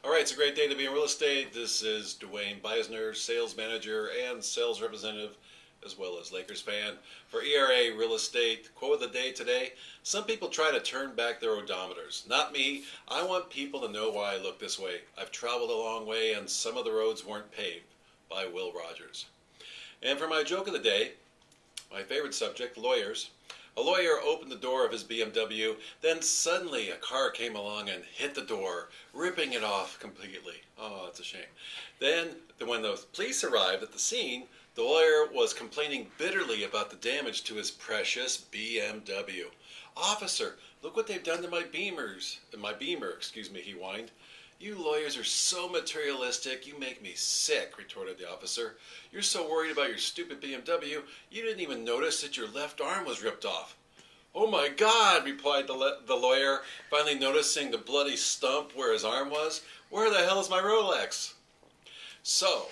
All right, it's a great day to be in real estate. This is Duanebeisner, sales manager and sales representative, as well as Lakers fan for ERA Real Estate. Quote of the day today: some people try to turn back their odometers. Not me. I want people to know why I look this way. I've traveled a long way and some of the roads weren't paved. By Will Rogers. And for my joke of the day, my favorite subject, lawyers. A lawyer opened the door of his BMW, then suddenly a car came along and hit the door, ripping it off completely. Oh, it's a shame. Then, when the police arrived at the scene, the lawyer was complaining bitterly about the damage to his precious BMW. "Officer, look what they've done to my Beamer, he whined. "You lawyers are so materialistic, you make me sick," retorted the officer. "You're so worried about your stupid BMW, you didn't even notice that your left arm was ripped off." "Oh my God," replied the lawyer, finally noticing the bloody stump where his arm was. "Where the hell is my Rolex?" So,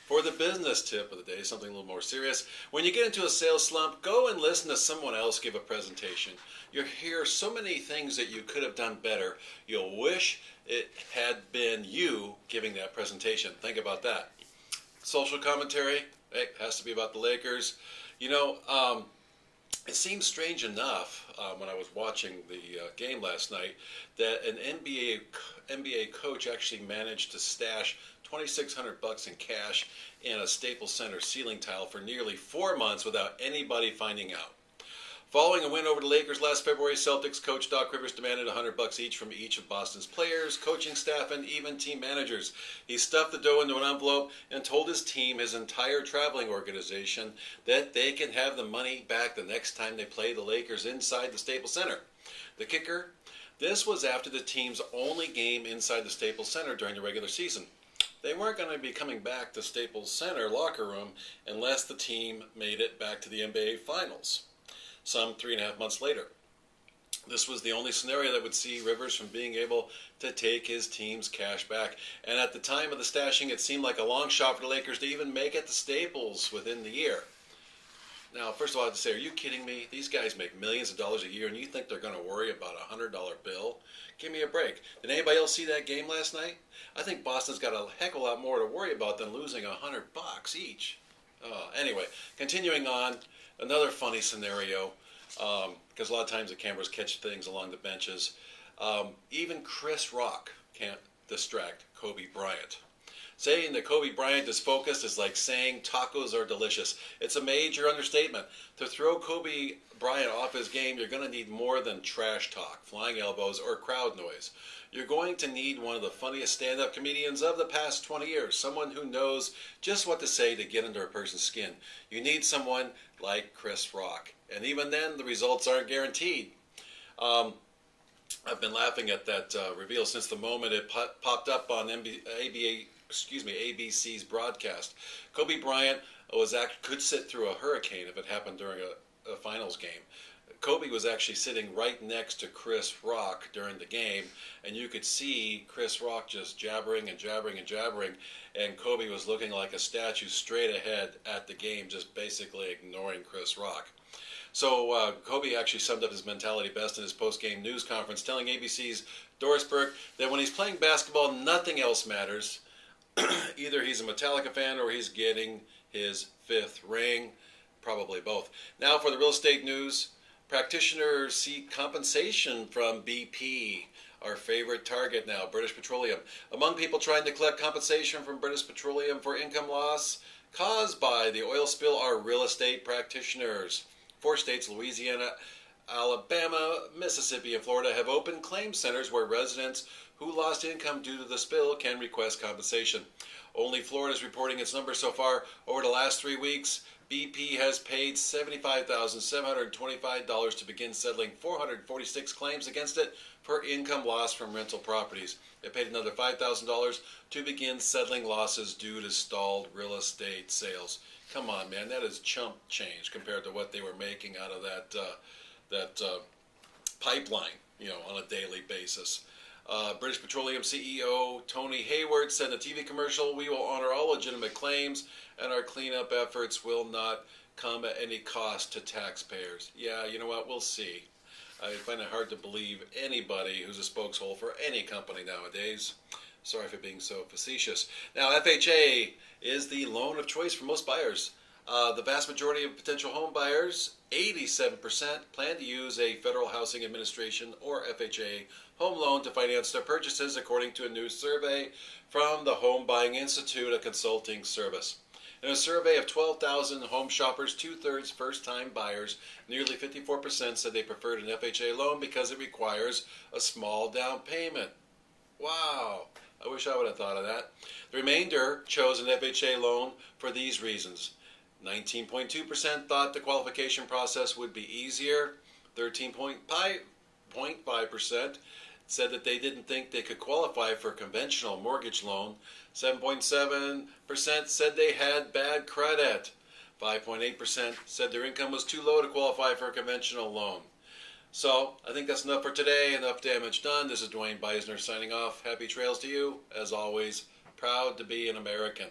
for the business tip of the day, something a little more serious. When you get into a sales slump, go and listen to someone else give a presentation. You'll hear so many things that you could have done better. You'll wish it had been you giving that presentation. Think about that. Social commentary, it has to be about the Lakers. It seems strange enough when I was watching the game last night that an NBA coach actually managed to stash $2,600 in cash in a Staples Center ceiling tile for nearly 4 months without anybody finding out. Following a win over the Lakers last February, Celtics coach Doc Rivers demanded $100 each from each of Boston's players, coaching staff, and even team managers. He stuffed the dough into an envelope and told his team, his entire traveling organization, that they can have the money back the next time they play the Lakers inside the Staples Center. The kicker? This was after the team's only game inside the Staples Center during the regular season. They weren't going to be coming back to Staples Center locker room unless the team made it back to the NBA Finals, some 3.5 months later. This was the only scenario that would see Rivers from being able to take his team's cash back. And at the time of the stashing, it seemed like a long shot for the Lakers to even make it to Staples within the year. Now, first of all, I have to say, are you kidding me? These guys make millions of dollars a year, and you think they're going to worry about a $100 bill? Give me a break. Did anybody else see that game last night? I think Boston's got a heck of a lot more to worry about than losing $100 each. Anyway, continuing on, another funny scenario, because a lot of times the cameras catch things along the benches. Even Chris Rock can't distract Kobe Bryant. Saying that Kobe Bryant is focused is like saying tacos are delicious. It's a major understatement. To throw Kobe Bryant off his game, you're going to need more than trash talk, flying elbows, or crowd noise. You're going to need one of the funniest stand-up comedians of the past 20 years, someone who knows just what to say to get under a person's skin. You need someone like Chris Rock. And even then, the results aren't guaranteed. I've been laughing at that reveal since the moment it popped up on ABC's broadcast. Kobe Bryant could sit through a hurricane if it happened during a finals game. Kobe was actually sitting right next to Chris Rock during the game, and you could see Chris Rock just jabbering and jabbering and jabbering, and Kobe was looking like a statue straight ahead at the game, just basically ignoring Chris Rock. So Kobe actually summed up his mentality best in his post-game news conference, telling ABC's Doris Burke that when he's playing basketball, nothing else matters. Either he's a Metallica fan or he's getting his 5th ring, probably both. Now for the real estate news. Practitioners seek compensation from BP, our favorite target now, British Petroleum. Among people trying to collect compensation from British Petroleum for income loss caused by the oil spill are real estate practitioners. 4 states, Louisiana, Alabama, Mississippi, and Florida, have opened claim centers where residents who lost income due to the spill can request compensation. Only Florida is reporting its numbers so far. Over the last 3 weeks, BP has paid $75,725 to begin settling 446 claims against it for income loss from rental properties. It paid another $5,000 to begin settling losses due to stalled real estate sales. Come on, man, that is chump change compared to what they were making out of that pipeline, on a daily basis. British Petroleum CEO Tony Hayward said in a TV commercial, "We will honor all legitimate claims, and our cleanup efforts will not come at any cost to taxpayers." Yeah, you know what? We'll see. I find it hard to believe anybody who's a spokeshole for any company nowadays. Sorry for being so facetious. Now, FHA is the loan of choice for most buyers. The vast majority of potential home buyers, 87%, plan to use a Federal Housing Administration or FHA home loan to finance their purchases, according to a new survey from the Home Buying Institute, a consulting service. In a survey of 12,000 home shoppers, two-thirds first-time buyers, nearly 54% said they preferred an FHA loan because it requires a small down payment. Wow, I wish I would have thought of that. The remainder chose an FHA loan for these reasons. 19.2% thought the qualification process would be easier. 13.5% said that they didn't think they could qualify for a conventional mortgage loan. 7.7% said they had bad credit. 5.8% said their income was too low to qualify for a conventional loan. So, I think that's enough for today. Enough damage done. This is Duanebeisner signing off. Happy trails to you. As always, proud to be an American.